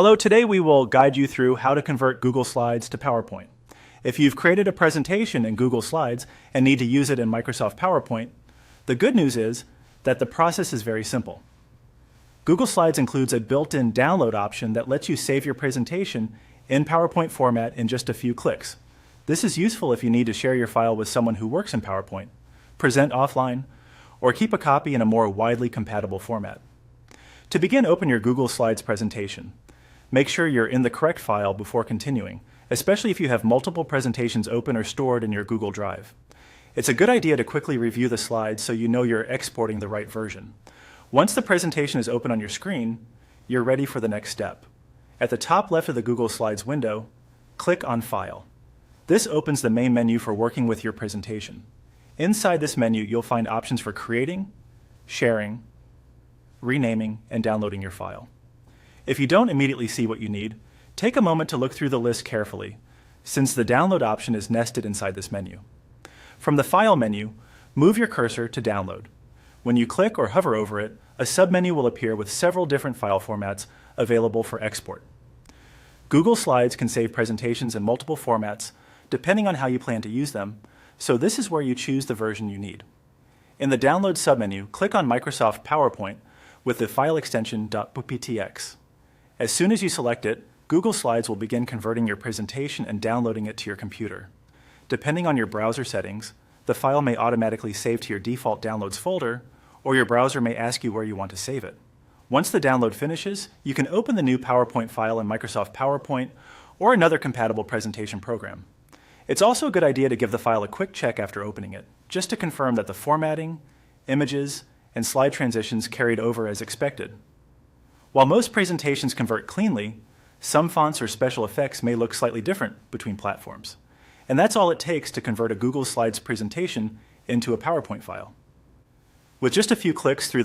Hello, today we will guide you through how to convert Google Slides to PowerPoint. If you've created a presentation in Google Slides and need to use it in Microsoft PowerPoint, the good news is that the process is very simple. Google Slides includes a built-in download option that lets you save your presentation in PowerPoint format in just a few clicks. This is useful if you need to share your file with someone who works in PowerPoint, present offline, or keep a copy in a more widely compatible format. To begin, open your Google Slides presentation. Make sure you're in the correct file before continuing, especially if you have multiple presentations open or stored in your Google Drive. It's a good idea to quickly review the slides so you know you're exporting the right version. Once the presentation is open on your screen, you're ready for the next step. At the top left of the Google Slides window, click on File. This opens the main menu for working with your presentation. Inside this menu, you'll find options for creating, sharing, renaming, and downloading your file. If you don't immediately see what you need, take a moment to look through the list carefully, since the download option is nested inside this menu. From the File menu, move your cursor to Download. When you click or hover over it, a submenu will appear with several different file formats available for export. Google Slides can save presentations in multiple formats depending on how you plan to use them, so this is where you choose the version you need. In the Download submenu, click on Microsoft PowerPoint with the file extension .pptx. As soon as you select it, Google Slides will begin converting your presentation and downloading it to your computer. Depending on your browser settings, the file may automatically save to your default Downloads folder, or your browser may ask you where you want to save it. Once the download finishes, you can open the new PowerPoint file in Microsoft PowerPoint or another compatible presentation program. It's also a good idea to give the file a quick check after opening it, just to confirm that the formatting, images, and slide transitions carried over as expected. While most presentations convert cleanly, some fonts or special effects may look slightly different between platforms. And that's all it takes to convert a Google Slides presentation into a PowerPoint file. With just a few clicks through